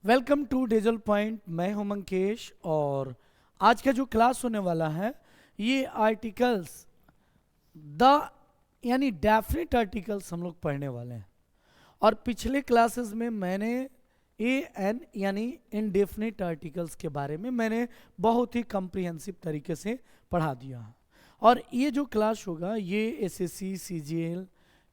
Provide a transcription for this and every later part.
Welcome to digital point. मैं हूं मंकेश और आज का जो क्लास होने वाला है ये आर्टिकल्स द यानी डेफिनेट आर्टिकल्स हम लोग पढ़ने वाले हैं। और पिछले क्लासेस में मैंने ए एन यानी इनडेफिनेट आर्टिकल्स के बारे में मैंने बहुत ही कम्प्रिहेंसिव तरीके से पढ़ा दिया है। और ये जो क्लास होगा ये एसएससी सीजीएल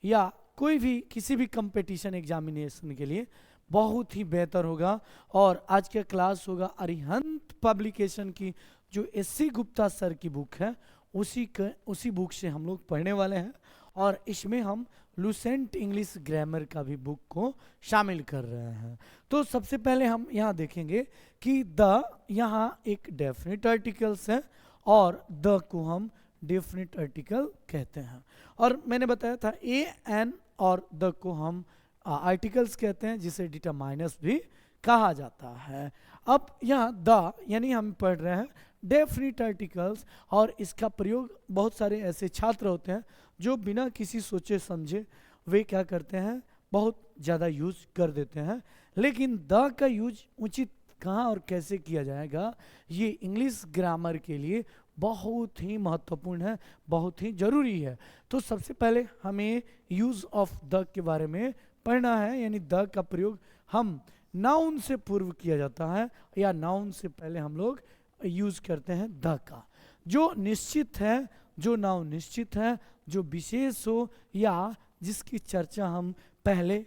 या कोई भी किसी भी कंपटीशन एग्जामिनेशन के लिए बहुत ही बेहतर होगा। और आज का क्लास होगा अरिहंत पब्लिकेशन की जो एससी गुप्ता सर की बुक है उसी बुक से हम लोग पढ़ने वाले हैं। और इसमें हम लुसेंट इंग्लिश ग्रामर का भी बुक को शामिल कर रहे हैं। तो सबसे पहले हम यहाँ देखेंगे कि द यहाँ एक डेफिनेट आर्टिकल्स है और द को हम डेफिनेट आर्टिकल कहते हैं। और मैंने बताया था ए एन और द को हम आर्टिकल्स कहते हैं जिसे डिटरमाइनर्स भी कहा जाता है। अब यहाँ द यानी हम पढ़ रहे हैं डेफिनेट आर्टिकल्स और इसका प्रयोग बहुत सारे ऐसे छात्र होते हैं जो बिना किसी सोचे समझे वे क्या करते हैं बहुत ज़्यादा यूज कर देते हैं। लेकिन द का यूज उचित कहाँ और कैसे किया जाएगा ये इंग्लिश ग्रामर के लिए बहुत ही महत्वपूर्ण है, बहुत ही ज़रूरी है। तो सबसे पहले हमें यूज़ ऑफ द के बारे में पढ़ना है। यानी द का प्रयोग हम नाउन से पूर्व किया जाता है या नाउन से पहले हम लोग यूज करते हैं द का। जो निश्चित है, जो नाउन निश्चित है, जो विशेष हो या जिसकी चर्चा हम पहले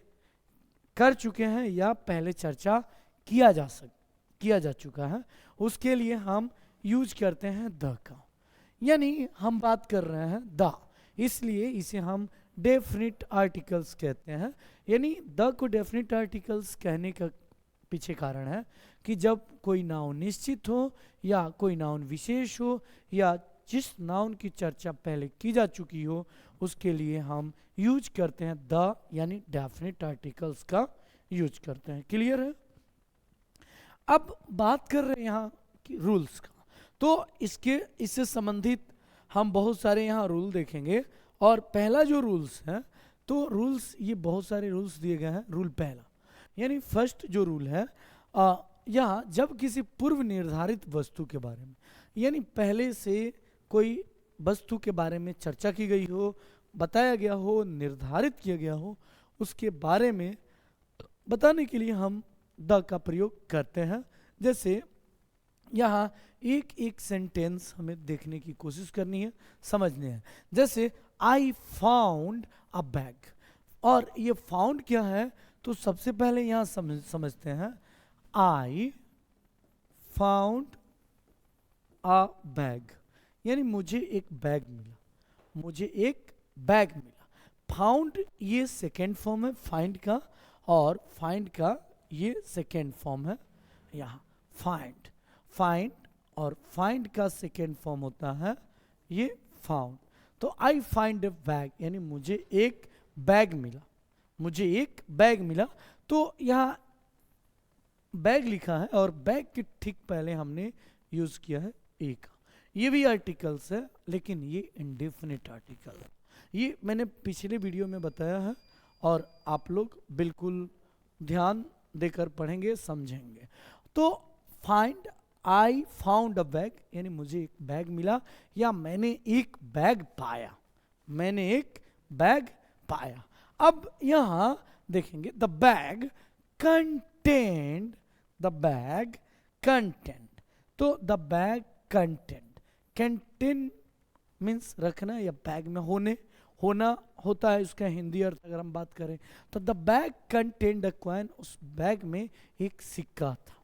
कर चुके हैं या पहले चर्चा किया जा चुका है, उसके लिए हम यूज करते हैं द का। यानी हम बात कर रहे हैं द, इसलिए इसे हम डेफिनेट आर्टिकल्स कहते हैं। यानी द को डेफिनेट आर्टिकल्स कहने का पीछे कारण है कि जब कोई नाउन निश्चित हो या कोई नाउन विशेष हो या जिस नाउन की चर्चा पहले की जा चुकी हो उसके लिए हम यूज करते हैं द यानी डेफिनेट आर्टिकल्स का यूज करते हैं। क्लियर है? अब बात कर रहे हैं यहाँ की रूल्स का। तो इससे संबंधित हम बहुत सारे यहाँ रूल देखेंगे। और पहला जो रूल्स है, तो रूल्स ये बहुत सारे रूल्स दिए गए हैं। रूल पहला यानी फर्स्ट जो रूल है यहाँ जब किसी पूर्व निर्धारित वस्तु के बारे में यानी पहले से कोई वस्तु के बारे में चर्चा की गई हो, बताया गया हो, निर्धारित किया गया हो, उसके बारे में बताने के लिए हम द का प्रयोग करते हैं। जैसे यहाँ एक एक सेंटेंस हमें देखने की कोशिश करनी है, समझने हैं। जैसे आई फाउंड अ बैग, और ये फाउंड क्या है तो सबसे पहले यहाँ समझते हैं। आई फाउंड अ बैग यानी मुझे एक बैग मिला, मुझे एक बैग मिला। फाउंड ये सेकेंड फॉर्म है फाइंड का, और फाइंड का ये सेकेंड फॉर्म है यहाँ फाइंड। फाइंड और फाइंड का सेकेंड फॉर्म होता है ये फाउंड। तो आई फाइंड अ बैग यानी मुझे एक बैग मिला, मुझे एक बैग मिला। तो यहाँ बैग लिखा है और बैग के ठीक पहले हमने यूज किया है ए का। ये भी आर्टिकल्स है लेकिन ये इंडेफिनिट आर्टिकल है। ये मैंने पिछले वीडियो में बताया है और आप लोग बिल्कुल ध्यान देकर पढ़ेंगे, समझेंगे। तो find I found a bag यानी मुझे एक बैग मिला या मैंने एक बैग पाया, मैंने एक बैग पाया। अब यहाँ देखेंगे the bag content, the bag content. तो the bag content, content means रखना या बैग में होना होता है उसका हिंदी अर्थ अगर हम बात करें। तो the bag content the coin, उस बैग में एक सिक्का था।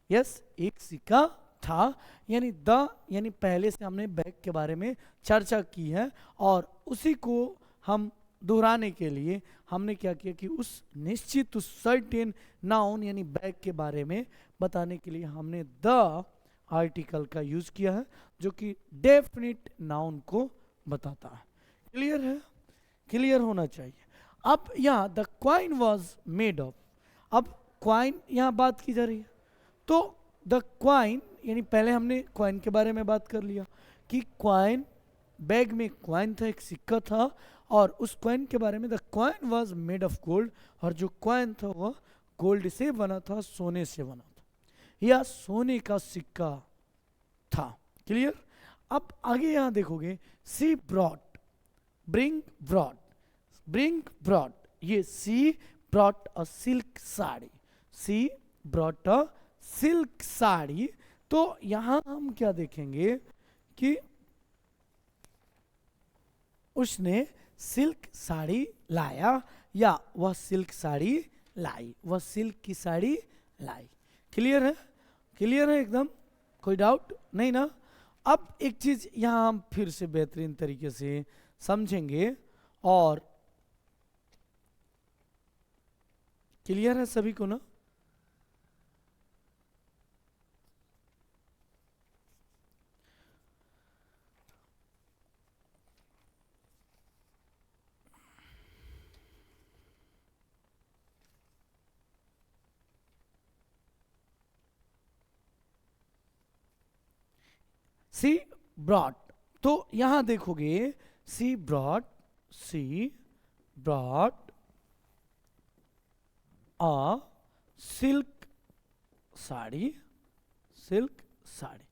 यस एक सिक्का था। यानी द यानी पहले से हमने बैग के बारे में चर्चा की है और उसी को हम दोहराने के लिए हमने क्या किया कि उस निश्चित उस सर्टेन नाउन यानी बैग के बारे में बताने के लिए हमने द आर्टिकल का यूज किया है जो कि डेफिनेट नाउन को बताता है। क्लियर है? क्लियर होना चाहिए। अब यहाँ the coin was made of, अब क्वाइन यहाँ बात की जा रही है। तो द क्वाइन यानी पहले हमने क्वाइन के बारे में बात कर लिया कि क्वाइन बैग में क्वाइन था, एक सिक्का था और उस क्वाइन के बारे में the coin was made of gold, और जो क्वाइन था वह गोल्ड से बना था, सोने से बना था, या सोने का सिक्का था। क्लियर। अब आगे यहां देखोगे, she brought, bring brought, bring brought, ये she brought a silk sari, she brought a silk sari. तो यहां हम क्या देखेंगे कि उसने सिल्क साड़ी लाया, या वह सिल्क साड़ी लाई, वह सिल्क की साड़ी लाई। क्लियर है, क्लियर है एकदम, कोई डाउट नहीं ना। अब एक चीज यहां हम फिर से बेहतरीन तरीके से समझेंगे, और क्लियर है सभी को ना। सी ब्रॉट, तो यहां देखोगे, she brought, she brought a silk sari, silk sari,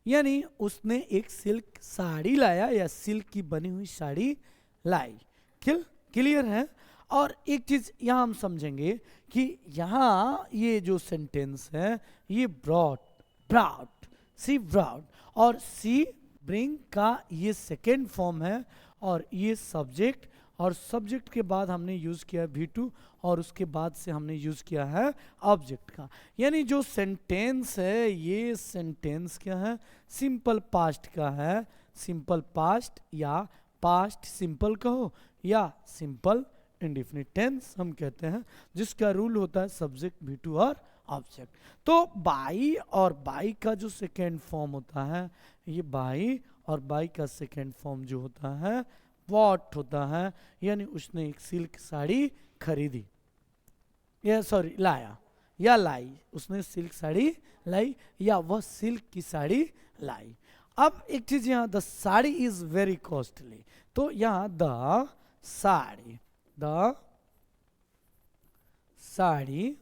यानी उसने एक सिल्क साड़ी लाया, या सिल्क की बनी हुई साड़ी लाई। क्लियर है। और एक चीज यहां हम समझेंगे कि यहां ये जो सेंटेंस है, ये ब्रॉट, ब्रॉट, सी ब्रॉट, और सी ब्रिंग का ये सेकेंड फॉर्म है, और ये सब्जेक्ट, और सब्जेक्ट के बाद हमने यूज किया है V2, और उसके बाद से हमने यूज किया है ऑब्जेक्ट का। यानी जो सेंटेंस है, ये सेंटेंस क्या है, सिंपल पास्ट का है, सिंपल पास्ट, या पास्ट सिंपल कहो, या सिंपल इंडेफिनिट टेंस हम कहते हैं, जिसका रूल होता है सब्जेक्ट V2 और ऑब्जेक्ट। तो बाई और बाई का जो सेकेंड फॉर्म होता है, ये बाई, और बाई का सेकेंड फॉर्म जो होता है बॉट होता है, यानी उसने एक सिल्क साड़ी खरीदी, या सॉरी लाया, या लाई, उसने सिल्क साड़ी लाई, या वह सिल्क की साड़ी लाई। अब एक चीज यहां, the sari is very costly, तो यहां the sari, the sari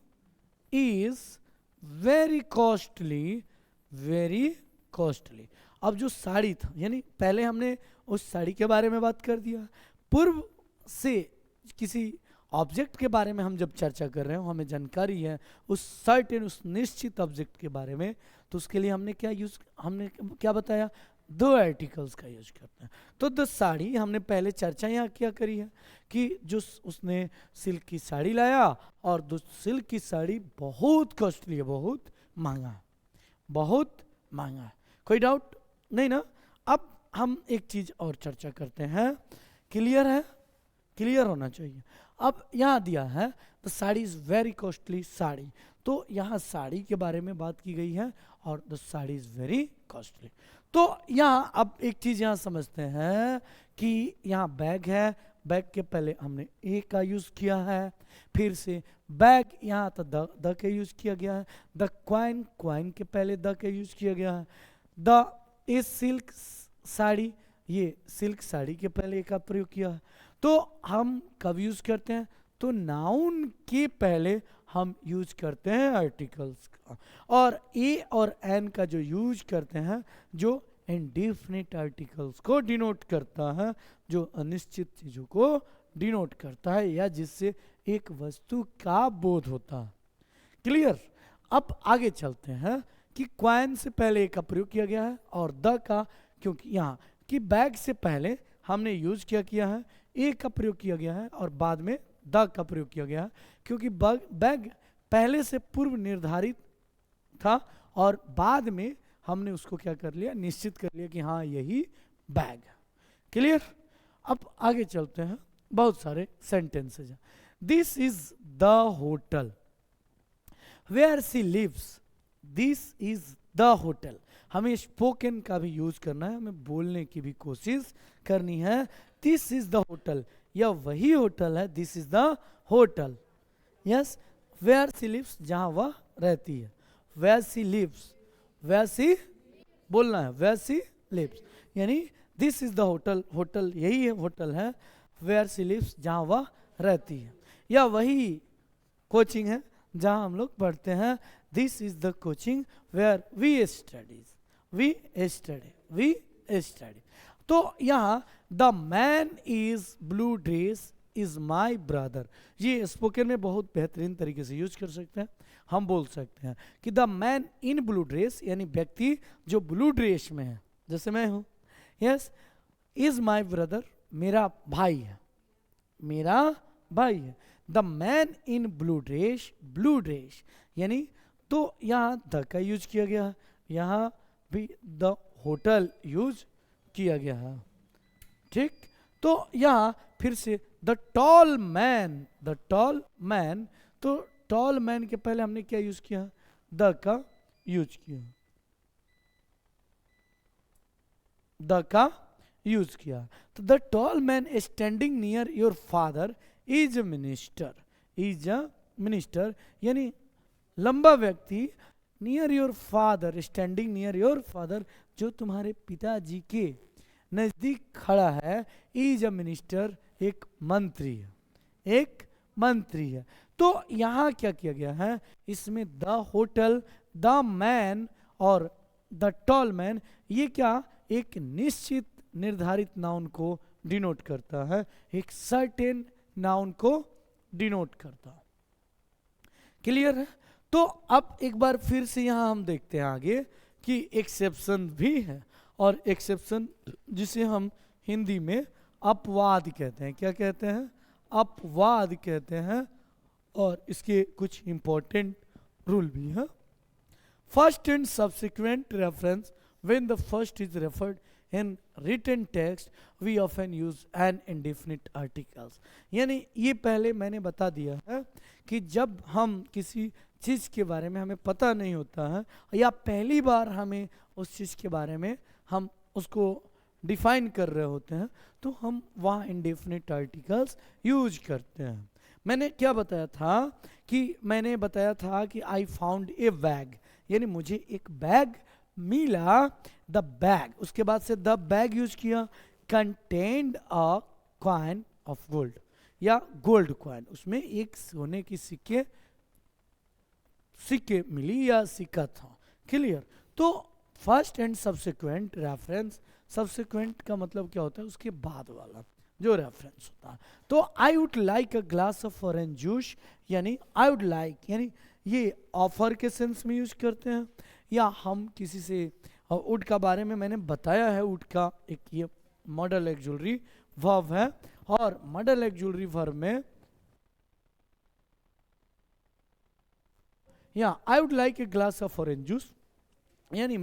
is very costly, very costly. अब जो साड़ी था, यानी पहले हमने उस साड़ी के बारे में बात कर दिया, पूर्व से किसी ऑब्जेक्ट के बारे में हम जब चर्चा कर रहे हो, हमें जानकारी है उस सर्टेन, उस निश्चित ऑब्जेक्ट के बारे में, तो उसके लिए हमने क्या बताया, दो आर्टिकल्स का यूज करते हैं। तो द साड़ी, हमने पहले चर्चा यहाँ क्या करी है कि जो उसने सिल्क की साड़ी लाया, और दो सिल्क की साड़ी बहुत कॉस्टली है, बहुत महंगा है, बहुत महंगा है, कोई डाउट नहीं ना। अब हम एक चीज और चर्चा करते हैं, क्लियर है, क्लियर होना चाहिए। अब यहाँ दिया है the sari is very costly sari, तो यहाँ साड़ी के बारे में बात की गई है, और the sari is very costly. तो यहाँ अब एक चीज यहाँ समझते हैं कि यहाँ बैग है, बैग के पहले हमने ए का यूज किया है, फिर से बैग यहाँ तो द का यूज किया गया है, द क्वाइन, क्वाइन के पहले द का यूज किया गया है, द ए सिल्क साड़ी, ये सिल्क साड़ी के पहले ए का प्रयोग किया है। तो हम कब यूज करते हैं, तो नाउन के पहले हम यूज करते हैं आर्टिकल्स का, और ए और एन का जो यूज करते हैं, जो इंडेफिनिट आर्टिकल्स को डिनोट करता है, जो अनिश्चित चीजों को डिनोट करता है, या जिससे एक वस्तु का बोध होता है। क्लियर। अब आगे चलते हैं कि क्वाइन से पहले ए का प्रयोग किया गया है, और द का, क्योंकि यहाँ कि बैग से पहले हमने यूज क्या किया है, ए का प्रयोग किया गया है, और बाद में द का प्रयोग किया गया है, क्योंकि बैग पहले से पूर्व निर्धारित था, और बाद में हमने उसको क्या कर लिया, निश्चित कर लिया कि हाँ यही बैग है। क्लियर। अब आगे चलते हैं, बहुत सारे सेंटेंसेज हैं। This is the hotel where she lives, this is the hotel, हमें स्पोकन का भी यूज करना है, हमें बोलने की भी कोशिश करनी है। दिस इज द होटल, यह वही होटल है, this is the hotel, yes. Where she lives, जहां वह रहती है, where she lives, where she बोलना है, वेयर सी लिव्स, यानी this is the hotel, hotel यही है, होटल है, वेयर सी लिव्स, जहां वह रहती है, या वही कोचिंग है, जहाँ हम लोग पढ़ते हैं। This is the coaching where we study. तो यहाँ the man is blue dress is my brother, ये स्पोकन में बहुत बेहतरीन तरीके से यूज कर सकते हैं। हम बोल सकते हैं कि the man in blue dress, यानी व्यक्ति जो ब्लू ड्रेस में है, जैसे मैं हूं, यस, इज माई ब्रदर, मेरा भाई है, मेरा भाई है। The man in blue dress यानी, तो यहाँ द का यूज किया गया है, यहाँ भी द होटल यूज किया गया है, ठीक। तो यहाँ फिर से द टॉल मैन, तो टॉल मैन के पहले हमने क्या यूज किया, द का यूज किया, तो the tall man standing near your father is a minister, यानी लंबा व्यक्ति, near your father, standing near your father, जो तुम्हारे पिताजी के नजदीक खड़ा है, इज अ मिनिस्टर, एक मंत्री है। तो यहाँ क्या किया गया है, इसमें द होटल, द मैन और द टॉल मैन, ये क्या एक निश्चित निर्धारित नाउन को डिनोट करता है, एक सर्टेन नाउन को डिनोट करता है। क्लियर है? तो अब एक बार फिर से यहाँ हम देखते हैं आगे कि एक्सेप्शन भी है, और एक्सेप्शन जिसे हम हिंदी में अपवाद कहते हैं। क्या कहते हैं? अपवाद कहते हैं, और इसके कुछ इंपॉर्टेंट रूल भी है। First and subsequent reference, when the first is referred in written text we often use an indefinite articles, यानी ये पहले मैंने बता दिया है कि जब हम किसी चीज़ के बारे में हमें पता नहीं होता है, या पहली बार हमें उस चीज़ के बारे में हम उसको डिफाइन कर रहे होते हैं, तो हम वहाँ इंडेफिनिट आर्टिकल्स यूज करते हैं। मैंने क्या बताया था कि आई फाउंड ए बैग, यानी मुझे एक बैग मिला, द बैग, उसके बाद से द बैग यूज किया, contained a coin of gold, या गोल्ड कॉइन, उसमें एक सोने की सिक्के मिली या सिक्का था। क्लियर? तो first and subsequent reference, subsequent का मतलब क्या होता है, उसके बाद वाला जो रेफरेंस होता है। तो I would like a glass of orange juice, यानी आई वुड लाइक, यानी ये ऑफर के सेंस में यूज करते हैं, या हम किसी से वुड का बारे में मैंने बताया है, वुड का एक ये मॉडल एक्जुलरी वर्ब है, और मॉडल एक्जुलरी वर्ब में या I would like a glass of orange juice, यानी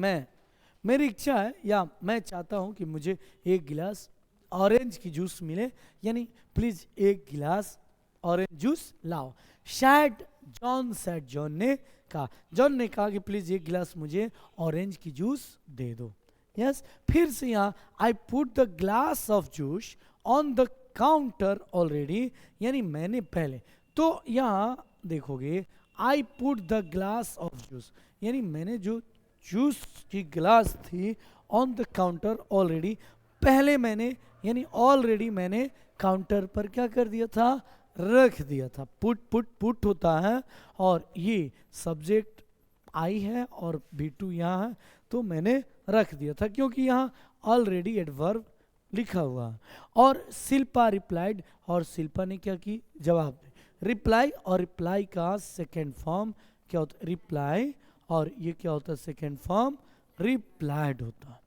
मेरी इच्छा है या मैं चाहता हूं कि मुझे एक गिलास ऑरेंज की जूस मिले, यानी प्लीज एक गिलास ऑरेंज जूस लाओ। शायद जॉन सेड, जॉन ने कहा कि प्लीज एक गिलास मुझे ऑरेंज की जूस दे दो। यस, फिर से यहाँ I put the glass of juice on the counter already, यानी मैंने पहले, तो यहाँ देखोगे I put the glass of juice, यानी मैंने जो जूस की गिलास थी ऑन द काउंटर ऑलरेडी, पहले मैंने, यानी ऑलरेडी मैंने काउंटर पर क्या कर दिया था, रख दिया था। पुट होता है, और ये सब्जेक्ट आई है और B2 यहाँ है, तो मैंने रख दिया था क्योंकि यहाँ ऑलरेडी एडवर्ब लिखा हुआ है। और शिल्पा रिप्लाइड, और शिल्पा ने क्या की, जवाब दे। रिप्लाई और रिप्लाई का सेकेंड फॉर्म क्या होता है, रिप्लाई, और ये क्या होता है, सेकेंड फॉर्म रिप्लाइड होता है।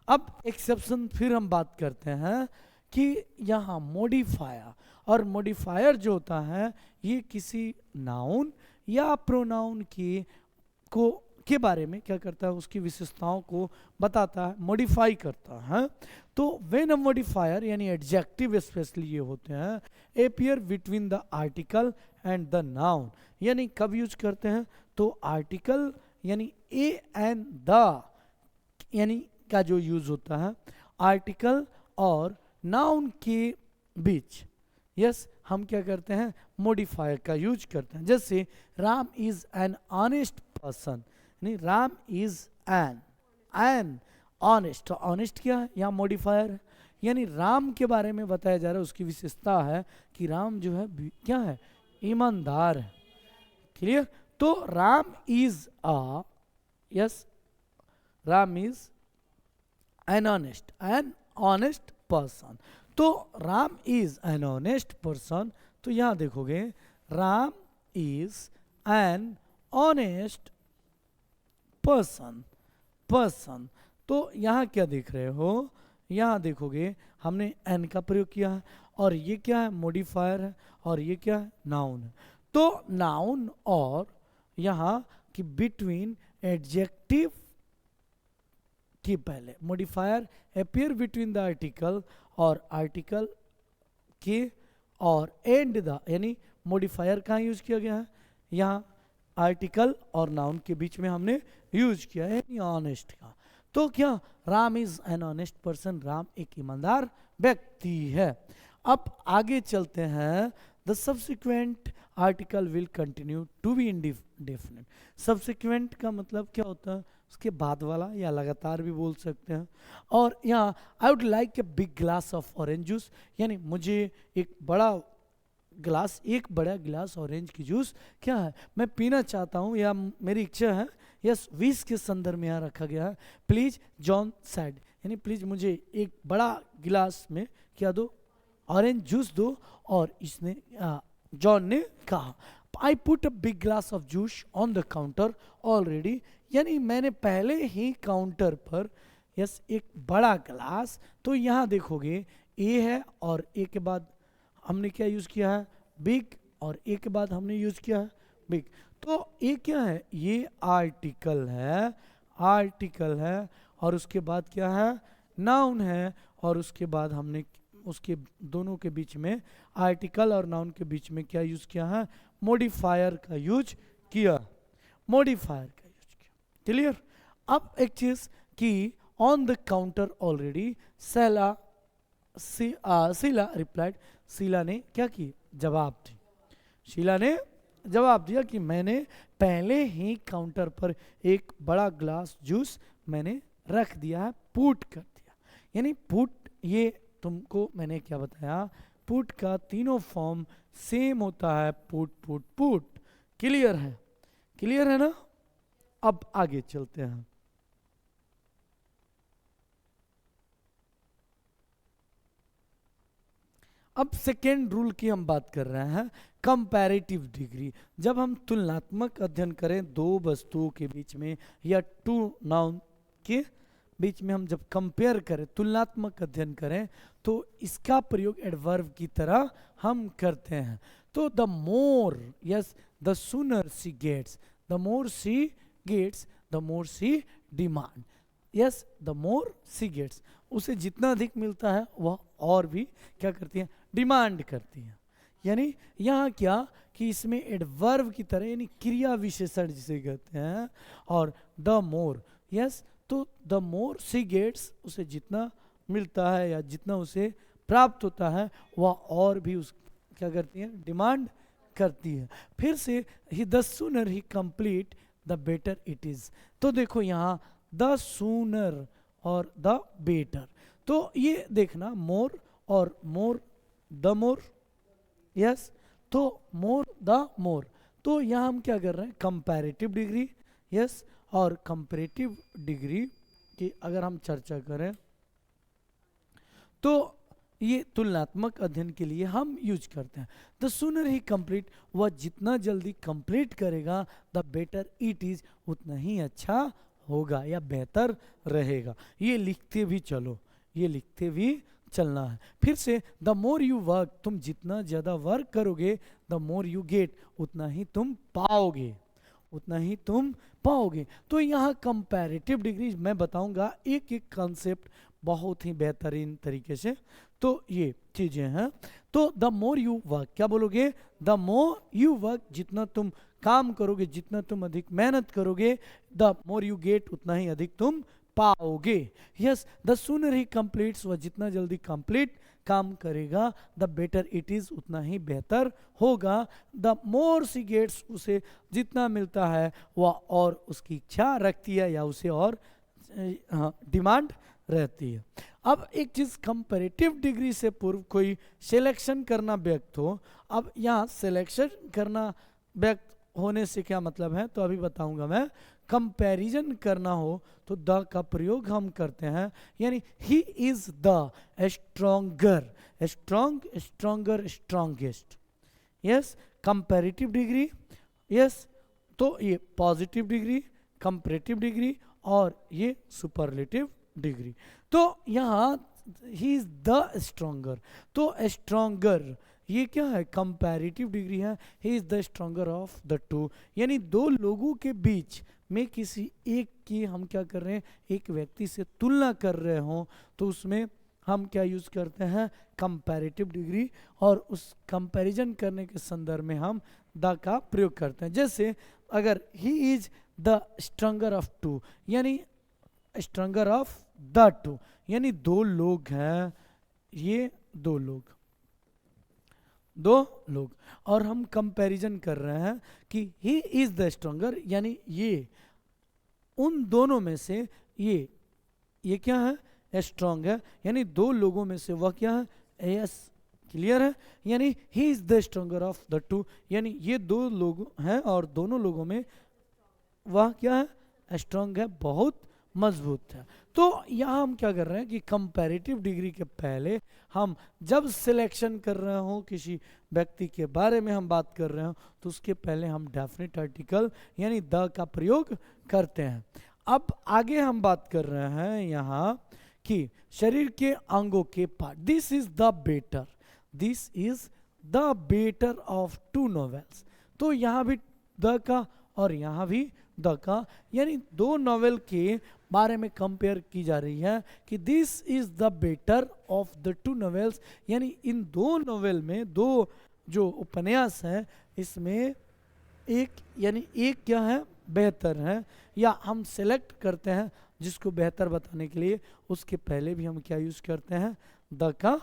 अब एक्सेप्शन फिर हम बात करते हैं कि यहाँ मॉडिफायर, और मॉडिफायर जो होता है ये किसी नाउन या प्रोनाउन के बारे में क्या करता है, उसकी विशेषताओं को बताता है, मॉडिफाई करता है। तो व्हेन अ मॉडिफायर, यानी एडजेक्टिव स्पेशली ये होते हैं, appear between the article and the noun, यानी कब यूज करते हैं, तो आर्टिकल यानी ए एंड द, यानी का जो यूज होता है आर्टिकल और नाउन के बीच। यस, हम क्या करते हैं, मॉडिफायर का यूज करते हैं। जैसे Ram is an honest person, यानी राम इज एन ऑनेस्ट, तो ऑनेस्ट क्या है, यहाँ मॉडिफायर है, यानी राम के बारे में बताया जा रहा है, उसकी विशेषता है कि राम जो है क्या है, ईमानदार है। क्लियर। तो Ram is a, yes, Ram is an honest person. तो Ram is an honest person, तो यहां देखोगे Ram is an honest person. तो यहां क्या देख रहे हो, यहां देखोगे हमने एन का प्रयोग किया है, और ये क्या है, मॉडिफायर है, और ये क्या है, नाउन है। तो नाउन और यहां की बिटवीन एडजेक्टिव के पहले modifier appear between the article, और आर्टिकल के और एंड द, यानी मॉडिफायर कहाँ यूज किया गया है, यहाँ आर्टिकल और नाउन के बीच में हमने यूज किया है, यानी ऑनेस्ट का। तो क्या, Ram is an honest person, Ram एक ईमानदार व्यक्ति है। अब आगे चलते हैं, the subsequent article will continue to be indefinite. Subsequent का मतलब क्या होता है, उसके बाद वाला, या लगातार भी बोल सकते हैं। और यहाँ I would like a big glass of orange juice, यानी मुझे एक बड़ा गिलास ऑरेंज की जूस क्या है, मैं पीना चाहता हूँ, या मेरी इच्छा है। यस, विश के संदर्भ में यहाँ रखा गया है। प्लीज जॉन सैड, यानी प्लीज मुझे एक बड़ा गिलास में क्या दो, ऑरेंज जूस दो। और इसने जॉन ने कहा, I put a big glass of juice on the counter already, यानी मैंने पहले ही काउंटर पर, यस, एक बड़ा गिलास। तो यहाँ देखोगे ए है, और ए के बाद हमने क्या यूज किया है, बिग, और ए के बाद हमने यूज किया है बिग। तो ये क्या है, ये आर्टिकल है, और उसके बाद क्या है, नाउन है, और उसके बाद हमने उसके दोनों के बीच में, आर्टिकल और नाउन के बीच में क्या यूज किया है, मॉडिफायर का यूज किया। क्लियर। अब एक चीज कि on the counter already Sheela replied, Sheela ने क्या की, जवाब दी। शीला ने जवाब दिया कि मैंने पहले ही काउंटर पर एक बड़ा ग्लास जूस मैंने रख दिया है, पुट कर दिया। यानी पुट, ये तुमको मैंने क्या बताया, पुट का तीनों फॉर्म सेम होता है, पुट। क्लियर है ना। अब आगे चलते हैं। अब सेकेंड रूल की हम बात कर रहे हैं, कंपैरेटिव डिग्री। जब हम तुलनात्मक अध्ययन करें दो वस्तुओं के बीच में, या टू नाउन के बीच में, हम जब कंपेयर करें, तुलनात्मक अध्ययन करें, तो इसका प्रयोग एडवर्ब की तरह हम करते हैं। तो the more, yes, the sooner she gets, the more she gets, the more she demand. Yes, the more she gets, उसे जितना अधिक मिलता है वह और भी क्या करती है, डिमांड करती है। यानी यहाँ क्या कि इसमें एडवर्ब की तरह, यानी क्रिया विशेषण जिसे कहते हैं, और द मोर, यस, तो द मोर शी गेट्स, उसे जितना मिलता है या जितना उसे प्राप्त होता है, वह और भी उस क्या करती है, डिमांड करती है। फिर से ही, the sooner he complete the better it is. तो देखो यहाँ द सूनर और द बेटर, तो ये देखना मोर और मोर, द मोर, यस, तो मोर द मोर। तो यहाँ हम क्या कर रहे हैं, कंपैरेटिव डिग्री, यस, और कंपैरेटिव डिग्री की अगर हम चर्चा करें, तो ये तुलनात्मक अध्ययन के लिए हम यूज करते हैं। द सूनर ही कंप्लीट, वह जितना जल्दी कंप्लीट करेगा, द बेटर इट इज, उतना ही अच्छा होगा या बेहतर रहेगा। ये लिखते भी चलो, ये लिखते भी चलना है। फिर से द मोर यू वर्क, तुम जितना ज्यादा वर्क करोगे, द मोर यू गेट, उतना ही तुम पाओगे। तो यहाँ कंपैरेटिव डिग्री मैं बताऊंगा एक एक कॉन्सेप्ट बहुत ही बेहतरीन तरीके से। तो ये चीजें हैं। तो द मोर यू वर्क, क्या बोलोगे, द मोर यू वर्क, जितना तुम काम करोगे, जितना तुम अधिक मेहनत करोगे, द मोर यू गेट, उतना ही अधिक तुम पाओगे। Yes, the sooner he completes, वह जितना जल्दी कंप्लीट काम करेगा, द बेटर इट इज, उतना ही बेहतर होगा। द मोर शी गेट्स, उसे जितना मिलता है वह और उसकी इच्छा रखती है, या उसे और डिमांड रहती है। अब एक चीज, कंपैरेटिव डिग्री से पूर्व कोई सिलेक्शन करना व्यक्त हो। अब यहाँ सिलेक्शन करना व्यक्त होने से क्या मतलब है, तो अभी बताऊंगा मैं। कंपैरिजन करना हो तो द का प्रयोग हम करते हैं, यानी ही is the stronger, strong, stronger, strongest. Yes, comparative degree, yes, तो ये पॉजिटिव डिग्री, कंपैरेटिव डिग्री और ये सुपरलेटिव डिग्री। तो यहाँ ही इज द स्ट्रोंगर, तो स्ट्रोंगर ये क्या है, कंपैरेटिव डिग्री है। ही is the stronger of the two, यानी दो लोगों के बीच में किसी एक की हम क्या कर रहे हैं, एक व्यक्ति से तुलना कर रहे हो, तो उसमें हम क्या यूज करते हैं, कंपैरेटिव डिग्री, और उस कंपैरिजन करने के संदर्भ में हम द का प्रयोग करते हैं। जैसे अगर he is the stronger of two, यानी स्ट्रोंगर ऑफ द टू, यानी दो लोग हैं, ये दो लोग, और हम कंपैरिजन कर रहे हैं कि ही इज द स्ट्रोंगर, यानी ये उन दोनों में से ये क्या है, स्ट्रांग है, यानी दो लोगों में से वह क्या है, यस, क्लियर है, यानी ही is the stronger of the two, यानी ये दो लोग हैं और दोनों लोगों में वह क्या है, स्ट्रांग है, बहुत मजबूत है। तो यहाँ हम क्या कर रहे हैं कि कंपैरेटिव डिग्री के पहले हम जब सिलेक्शन कर रहे हो, किसी व्यक्ति के बारे में हम बात कर रहे हो, तो उसके पहले हम डेफिनेट आर्टिकल यानी द का प्रयोग करते हैं। अब आगे हम बात कर रहे हैं यहाँ कि शरीर के अंगों के part, this is the better, this is the better of two novels. तो यहाँ भी द का और यहाँ भी द का, यानी दो नॉवेल के बारे में कंपेयर की जा रही है कि this is the better of the to novels, यानी इन दो नॉवेल में, दो जो उपन्यास है, इसमें एक यानी एक क्या है, बेहतर है, या हम सेलेक्ट करते हैं जिसको बेहतर बताने के लिए उसके पहले भी हम क्या यूज करते हैं, द का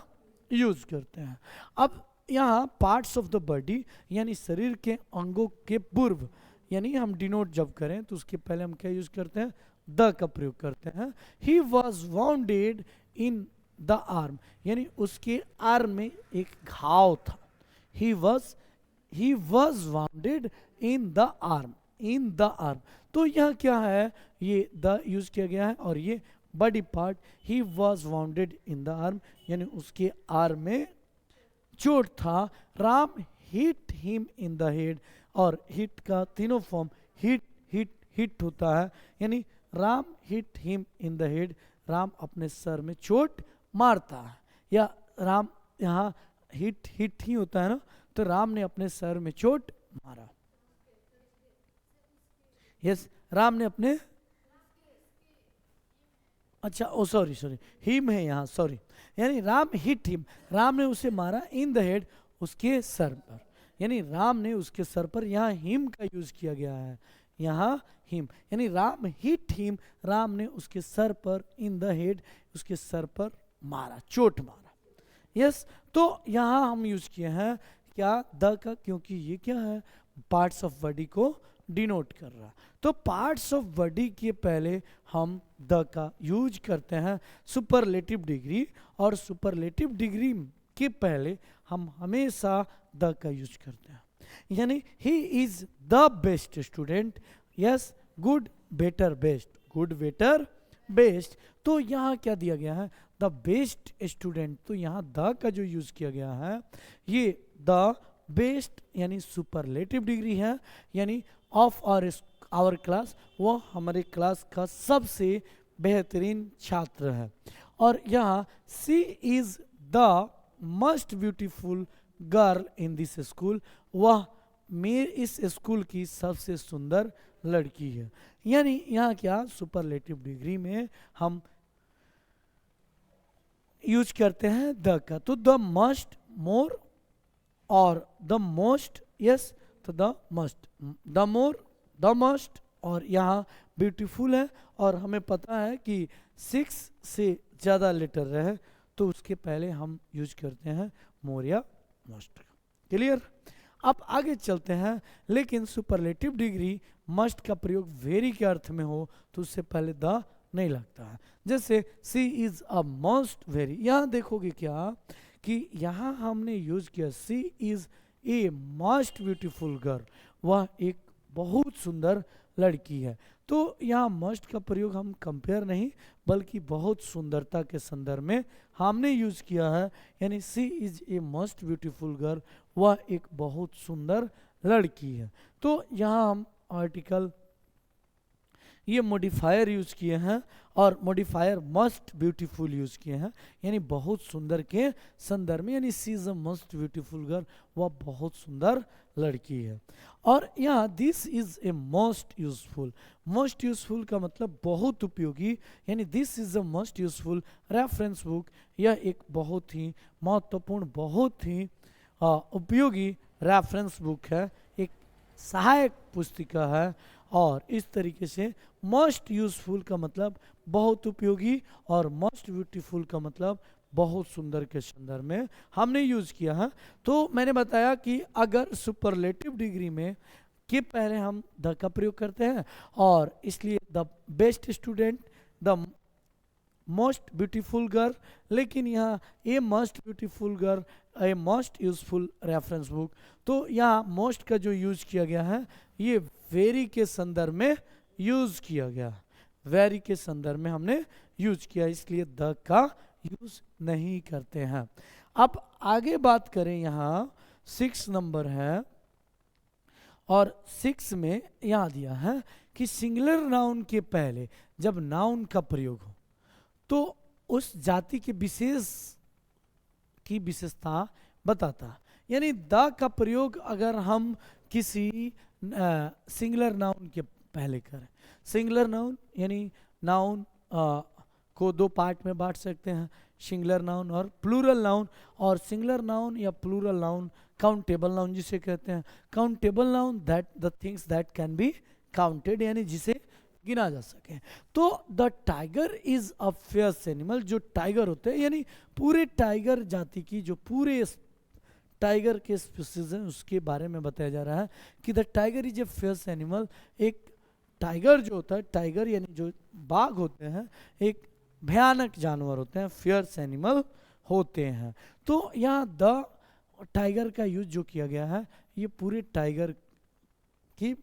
यूज करते हैं। अब यहाँ पार्ट्स ऑफ द बॉडी यानी शरीर के अंगों के पूर्व, यानी हम डिनोट जब करें तो उसके पहले हम क्या यूज करते हैं, द का प्रयोग करते हैं। He was bounded in the arm, यानी उसके आर्म में एक घाव था। He was bounded in the arm, in the arm, तो यह क्या है, ये द यूज किया गया है, और ये body part, he was bounded in the arm, यानी उसके आर्म में चोट था। Ram hit him in the head, और हिट का तीनों फॉर्म हिट हिट हिट होता है, यानी Ram hit him in the head, Ram अपने सर में चोट मारता है, या राम यहाँ हिट हिट ही होता है ना, तो राम ने अपने सर में चोट मारा। यस, राम ने अपने, अच्छा ओ सॉरी हिम है यहाँ, सॉरी, यानी राम हिट हिम, राम ने उसे मारा इन द हेड, उसके सर पर, यानी राम ने उसके सर पर, यहाँ हिम का यूज किया गया है, यहाँ हिम, यानी राम हिट हिम, राम ने उसके सर पर, इन द हेड, उसके सर पर मारा, चोट मारा। यस, तो यहाँ हम यूज किए हैं क्या, द का, क्योंकि ये क्या है, पार्ट्स ऑफ बॉडी को डिनोट कर रहा है। तो पार्ट्स ऑफ बॉडी के पहले हम द का यूज करते हैं सुपरलेटिव डिग्री, और सुपरलेटिव डिग्री के पहले हम हमेशा द का यूज करते हैं, यानी ही is the best student, yes, good better best, good better best. तो यहाँ क्या दिया गया है, द बेस्ट स्टूडेंट, तो यहाँ द का जो यूज किया गया है, ये द बेस्ट यानी सुपरलेटिव डिग्री है, यानी ऑफ आवर क्लास, वो हमारे क्लास का सबसे बेहतरीन छात्र है। और यहाँ she is the most beautiful girl in this school, वह मेरे इस स्कूल की सबसे सुंदर लड़की है, यानी यहाँ क्या, सुपरलेटिव डिग्री में हम यूज करते हैं द का, तो द मस्ट, मोर, और द मोस्ट, यस, तो the must, the more, the must, और यहाँ ब्यूटीफुल है, और हमें पता है कि 6 से ज़्यादा लेटर रहे तो उसके पहले हम यूज करते हैं मोर या मस्ट। क्लियर? अब आगे चलते हैं, लेकिन सुपरलेटिव डिग्री मस्ट का प्रयोग वेरी के अर्थ में हो तो उससे पहले द नहीं लगता है। जैसे she is a most very, यहाँ देखोगे क्या कि यहाँ हमने यूज किया she is a most beautiful girl, वह एक बहुत सुंदर लड़की है। तो यहाँ मस्ट का प्रयोग हम कंपेयर नहीं बल्कि बहुत सुंदरता के संदर्भ में हमने यूज किया है, यानी she is a most beautiful girl, वह एक बहुत सुंदर लड़की है। तो यहाँ हम आर्टिकल ये मॉडिफायर यूज किए हैं और मॉडिफायर मस्ट ब्यूटीफुल यूज किए हैं, यानी बहुत सुंदर के संदर्भ में, यानी she is a must beautiful girl, वह बहुत सुंदर लड़की है। और यहाँ this is a most useful, most useful का मतलब बहुत उपयोगी, यानी this is a most useful reference book, यह एक बहुत ही महत्वपूर्ण, बहुत ही उपयोगी रेफरेंस बुक है, एक सहायक पुस्तिका है। और इस तरीके से मोस्ट यूजफुल का मतलब बहुत उपयोगी और मोस्ट ब्यूटीफुल का मतलब बहुत सुंदर के संदर्भ में हमने यूज किया है। तो मैंने बताया कि अगर सुपरलेटिव डिग्री में के पहले हम द का प्रयोग करते हैं और इसलिए the best student, the most beautiful girl, लेकिन यहाँ ए मोस्ट ब्यूटीफुल गर्ल, ए मोस्ट यूजफुल रेफरेंस बुक, तो यहाँ मोस्ट का जो यूज किया गया है ये वेरी के संदर्भ में यूज किया गया, वेरी के संदर्भ में हमने यूज किया, इसलिए द का यूज नहीं करते हैं। अब आगे बात करें, यहाँ 6 नंबर है और 6 में यहाँ दिया है कि सिंगुलर नाउन के पहले जब नाउन का प्रयोग हो तो उस जाति के विशेष की विशेषता बताता है, यानी द का प्रयोग अगर हम किसी सिंगुलर नाउन के पहले करें, सिंगुलर नाउन यानी नाउन को दो पार्ट में बांट सकते हैं, सिंगुलर नाउन और प्लूरल नाउन, और सिंगुलर नाउन या प्लूरल नाउन काउंटेबल नाउन जिसे कहते हैं, countable noun that the things that can be counted, यानी जिसे गिना जा सके। तो the tiger is a fierce animal, जो टाइगर होते हैं यानी पूरे टाइगर जाति की जो पूरे टाइगर के स्पीसीज हैं उसके बारे में बताया जा रहा है कि the tiger is a fierce animal, एक टाइगर जो होता है, टाइगर यानी जो बाघ होते हैं एक भयानक जानवर होते हैं, फियर्स एनिमल होते हैं। तो यहाँ द टाइगर का यूज जो किया गया है ये पूरे टाइगर की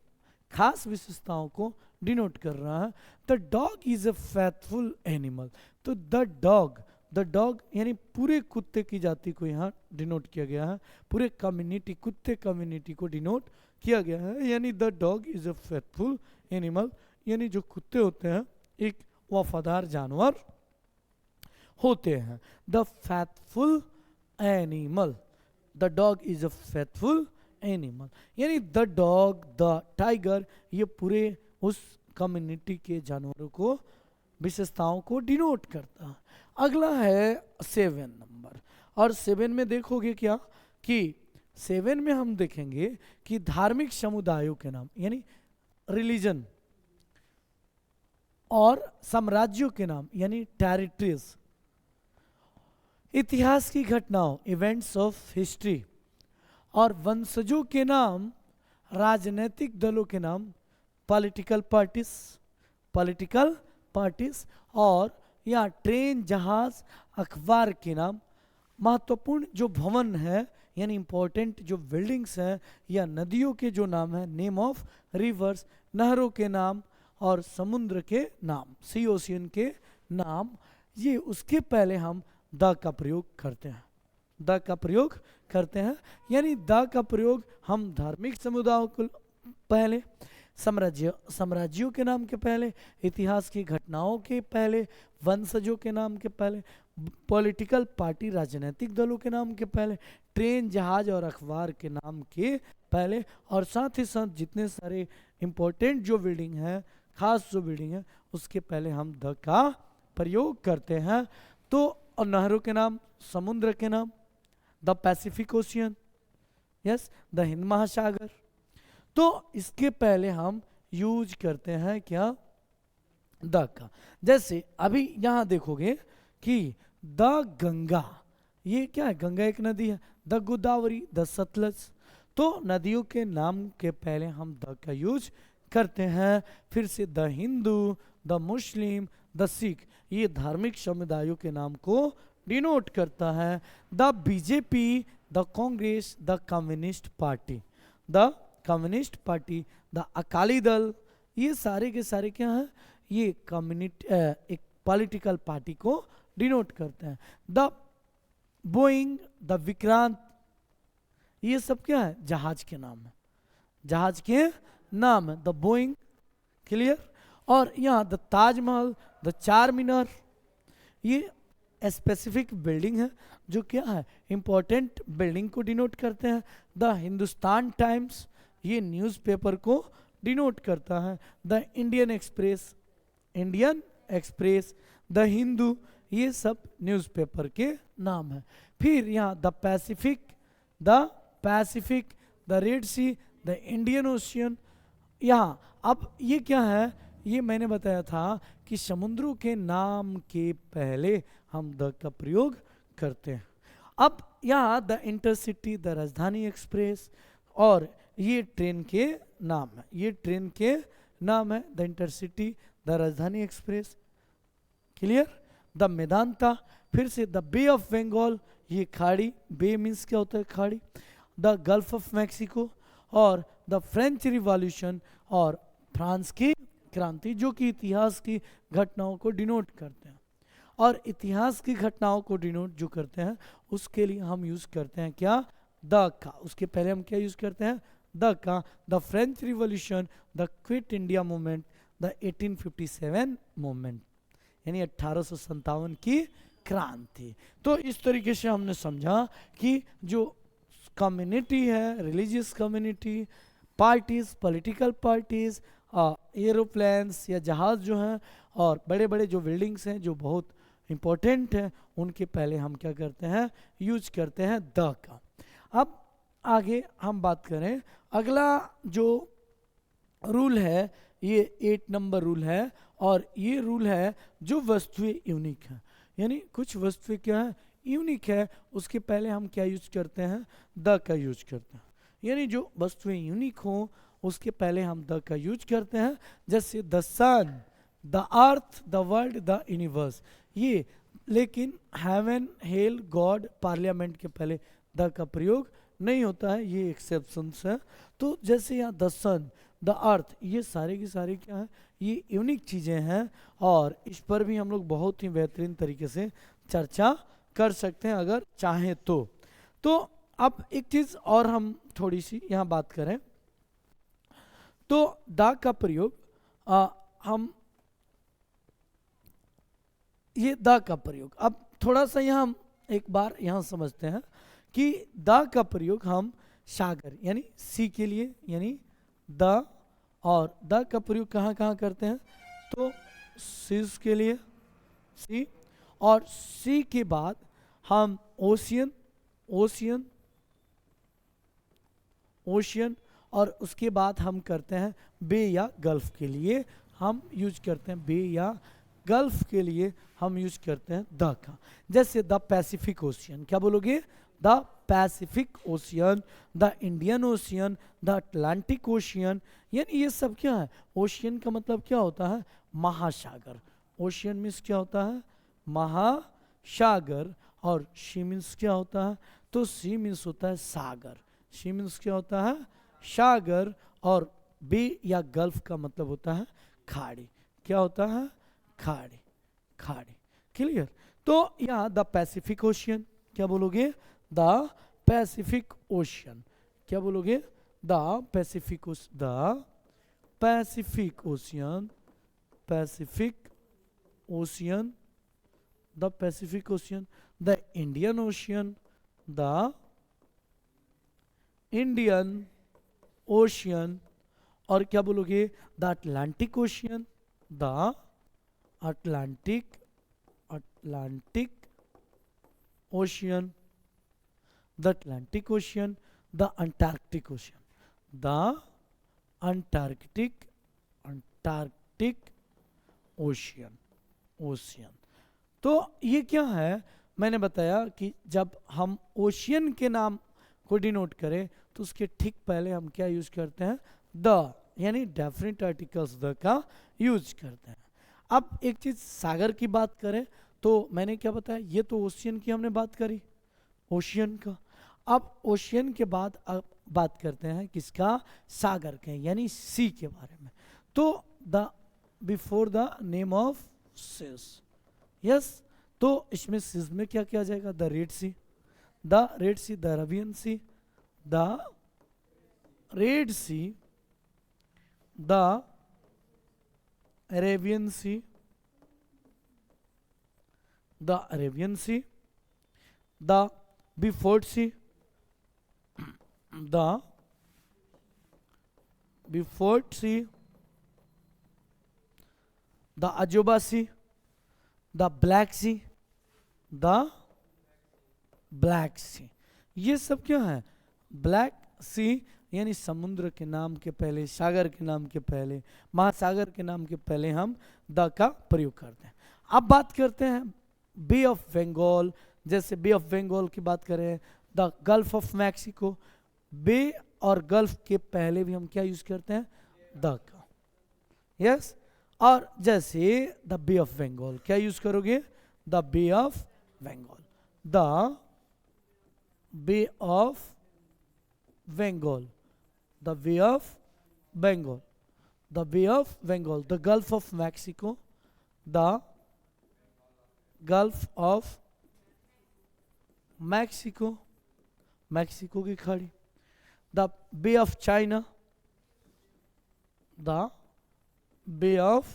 खास विशेषताओं को डिनोट कर रहा है। The dog is a faithful animal, तो द डॉग यानी पूरे कुत्ते की जाति को यहाँ डिनोट किया गया है, पूरे कम्युनिटी, कुत्ते कम्युनिटी को डिनोट किया गया है, यानी the dog is a faithful animal, यानी जो कुत्ते होते हैं एक वफादार जानवर होते हैं। The faithful animal, the dog is a faithful animal, यानी द डॉग, द टाइगर, ये पूरे उस कम्युनिटी के जानवरों को विशेषताओं को डिनोट करता है। अगला है 7 नंबर, और 7 में देखोगे क्या कि 7 में हम देखेंगे कि धार्मिक समुदायों के नाम यानी रिलीजन और साम्राज्यों के नाम यानी टेरिटरीज, इतिहास की घटनाओं इवेंट्स ऑफ हिस्ट्री, और वंशजों के नाम, राजनीतिक दलों के नाम पॉलिटिकल पार्टीज, और या ट्रेन, जहाज, अखबार के नाम, महत्वपूर्ण जो भवन है यानी इंपॉर्टेंट जो बिल्डिंग्स हैं, या नदियों के जो नाम है, नेम ऑफ रिवर्स, नहरों के नाम, और समुद्र के नाम, सी ओशियन के नाम, ये उसके पहले हम द का प्रयोग करते हैं, द का प्रयोग करते हैं, यानी द का प्रयोग हम धार्मिक समुदायों को पहले, साम्राज्यों के नाम के पहले, इतिहास की घटनाओं के पहले, वंशजों के नाम के पहले, पॉलिटिकल पार्टी राजनीतिक दलों के नाम के पहले, ट्रेन, जहाज और अखबार के नाम के पहले, और साथ ही साथ जितने सारे इंपॉर्टेंट जो बिल्डिंग है, खास जो बिल्डिंग है, उसके पहले हम द का प्रयोग करते हैं। तो और नहरों के नाम, समुद्र के नाम, the Pacific ocean, yes, the Hind महासागर, तो इसके पहले हम यूज करते हैं क्या, द का। जैसे अभी यहां देखोगे कि द गंगा, ये क्या है, गंगा एक नदी है, द गोदावरी, द सतलज, तो नदियों के नाम के पहले हम द का यूज करते हैं। फिर से the Hindu, the Muslim, the Sikh, ये धार्मिक समुदायों के नाम को डिनोट करता है। The BJP, the Congress, the communist party, the communist party, the Akali Dal, ये सारे के सारे क्या हैं, ये कम्युनिटी एक पॉलिटिकल पार्टी को डिनोट करते हैं। द बोइंग, द विक्रांत, ये सब क्या है, जहाज के नाम है, जहाज के नाम है द बोइंग, क्लियर। और यहाँ द ताजमहल, द चार मीनार, ये स्पेसिफिक बिल्डिंग है जो क्या है, इंपॉर्टेंट बिल्डिंग को डिनोट करते हैं। द हिंदुस्तान टाइम्स, ये न्यूज़पेपर को डिनोट करता है। The Indian Express, Indian Express, the Hindu, ये सब न्यूज़पेपर के नाम है। फिर यहाँ the Pacific, the Red Sea, the Indian Ocean. यहाँ अब ये क्या है, ये मैंने बताया था कि समुद्रों के नाम के पहले हम द का प्रयोग करते हैं। अब यहाँ द इंटरसिटी, द राजधानी एक्सप्रेस, और ये ट्रेन के नाम है, ये ट्रेन के नाम है, द इंटरसिटी, द राजधानी एक्सप्रेस, क्लियर। द मेदांता, फिर से द बे ऑफ बंगाल, ये खाड़ी, बे मीन्स क्या होता है, खाड़ी। द गल्फ ऑफ मैक्सिको, और द फ्रेंच रिवॉल्यूशन, और फ्रांस की क्रांति, जो कि इतिहास की घटनाओं को डिनोट करते हैं। और इतिहास की घटनाओं को डिनोट जो करते हैं उसके लिए हम यूज करते हैं क्या, द का। उसके पहले हम क्या यूज करते हैं, द का। The French revolution, the quit India movement, the 1857 movement, यानी 1857 की क्रांति। तो इस तरीके से हमने समझा कि जो कम्युनिटी है, religious community, parties, political parties, aeroplanes या जहाज जो हैं, और बड़े बड़े जो बिल्डिंग्स हैं जो बहुत इंपॉर्टेंट हैं, उनके पहले हम क्या करते हैं, यूज करते हैं द का। अब आगे हम बात करें, अगला जो रूल है ये 8 नंबर रूल है, और ये रूल है जो वस्तुएं यूनिक हैं, यानी कुछ वस्तुएं क्या है, यूनिक है, उसके पहले हम क्या यूज करते हैं, द का यूज करते हैं। यानी जो वस्तुएं यूनिक हों उसके पहले हम द का यूज करते हैं। जैसे the sun, the earth, the world, the universe, ये। लेकिन हेवन, हेल, गॉड, पार्लियामेंट के पहले द का प्रयोग नहीं होता है, ये एक्सेप्शंस है। तो जैसे यहाँ द सन, द अर्थ, ये सारे की सारे क्या है, ये यूनिक चीज़ें हैं, और इस पर भी हम लोग बहुत ही बेहतरीन तरीके से चर्चा कर सकते हैं अगर चाहें तो अब एक चीज़ और हम थोड़ी सी यहाँ बात करें, तो द का प्रयोग हम ये द का प्रयोग, अब थोड़ा सा यहाँ हम एक बार यहाँ समझते हैं कि द का प्रयोग हम सागर यानी सी के लिए, यानी द, और द का प्रयोग कहाँ कहाँ करते हैं, तो सीज के लिए सी, और सी के बाद हम ओशियन, ओशियन, ओशियन, और उसके बाद हम करते हैं बे या गल्फ के लिए हम यूज करते हैं, बे या गल्फ के लिए हम यूज करते हैं द का। जैसे द पैसिफिक ओशियन, क्या बोलोगे, the Pacific ocean, the Indian ocean, the Atlantic ocean, यानी ये सब क्या है, ओशियन का मतलब क्या होता है, महासागर। ओशियन मीन्स क्या होता है, महासागर, और सी मीन्स क्या होता है, तो सी मीन्स होता है सागर, सी मीन्स क्या होता है, सागर, और बे या गल्फ का मतलब होता है खाड़ी, क्या होता है, खाड़ी, खाड़ी, क्लियर। तो यहाँ द पैसिफिक ओशियन, क्या बोलोगे, द पैसिफिक ओशियन, क्या बोलोगे, the Pacific, the Pacific ocean, Pacific ocean, the Pacific ocean, the Indian ocean, the Indian ocean, और क्या बोलोगे, the Atlantic ocean, the Atlantic, Atlantic ocean, the Atlantic ocean, the Antarctic ocean, the Antarctic, Antarctic ocean, ocean. तो ये क्या है, मैंने बताया कि जब हम ओशियन के नाम को डिनोट करें तो उसके ठीक पहले हम क्या यूज करते हैं, द, यानी डेफिनेट आर्टिकल्स द का यूज करते हैं। अब एक चीज सागर की बात करें तो मैंने क्या बताया, ये तो ओशियन की हमने बात करी, ओशियन का। अब ओशियन के बाद अब बात करते हैं किसका, सागर के, यानी सी के बारे में। तो the before the name of seas, yes, तो इसमें सीज में क्या किया जाएगा, the Red Sea, the Red Sea, the Arabian Sea, the Red Sea, the Arabian Sea, the Arabian Sea, the Beaufort Sea, the Beaufort Sea, the Ajoba Sea, the Black Sea, the Black Sea। ये सब क्या है, black सी यानी समुद्र के नाम के पहले, सागर के नाम के पहले, महासागर के नाम के पहले हम द का प्रयोग करते हैं। अब बात करते हैं बे ऑफ बंगाल, जैसे बे ऑफ बंगाल की बात करें, द गल्फ ऑफ मैक्सिको, बे और गल्फ के पहले भी हम क्या यूज करते हैं, द का, यस। और जैसे द बे ऑफ बंगाल क्या यूज करोगे, the Bay of Bengal, the Bay of Bengal, the Bay of Bengal, the Bay of Bengal, the Gulf of Mexico, the Gulf of Mexico, Mexico की खाड़ी, the Bay of China, the Bay of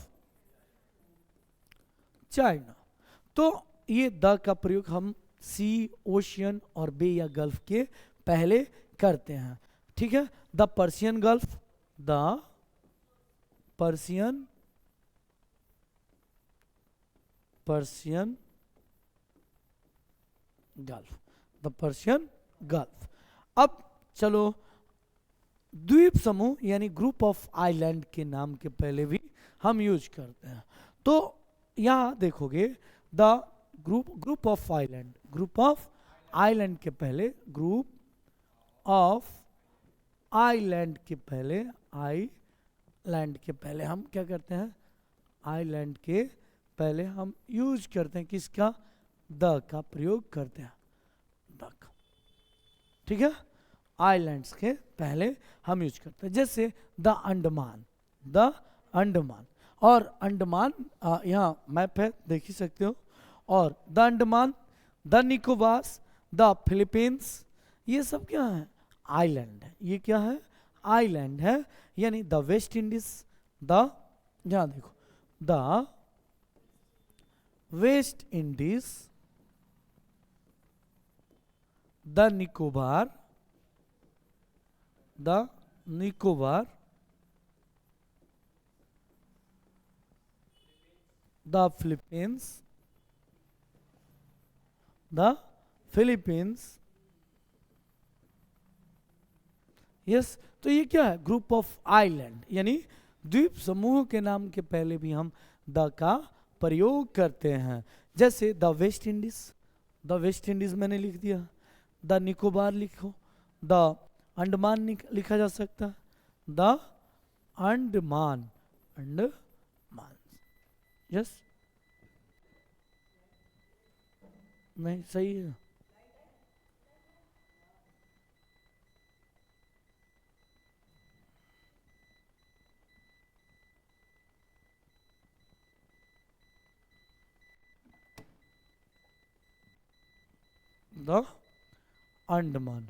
China. तो ये the का प्रयोग हम सी, ocean और बे या gulf के पहले करते हैं, ठीक है। The Persian gulf, the Persian Persian gulf, the Persian gulf. अब चलो द्वीप समूह यानी ग्रुप ऑफ आइलैंड के नाम के पहले भी हम यूज करते हैं। तो यहां देखोगे the group of island, group of island के पहले, ग्रुप ऑफ आइलैंड के पहले, आइलैंड के पहले हम क्या करते हैं, आइलैंड के पहले हम यूज करते हैं किसका, द का प्रयोग करते हैं, द का, ठीक है। आइलैंड्स के पहले हम यूज करते हैं, जैसे द अंडमान, द अंडमान, और अंडमान यहाँ मैप है देख ही सकते हो, और the Andaman, the Nicobar, the Philippines, ये सब क्या है, आइलैंड है। ये क्या है, आइलैंड है, यानी द वेस्ट इंडीज, द, यहाँ देखो, the West Indies, the Nicobar, the Nicobar, the Philippines, the Philippines, yes. तो ये क्या है, ग्रुप ऑफ आइलैंड, यानी द्वीप समूह के नाम के पहले भी हम द का प्रयोग करते हैं, जैसे the West Indies, the West Indies मैंने लिख दिया, द निकोबार लिखो, द अंडमान लिखा जा सकता है, द अंडमान, अंडमान, यस, नहीं सही है, द अंडमान,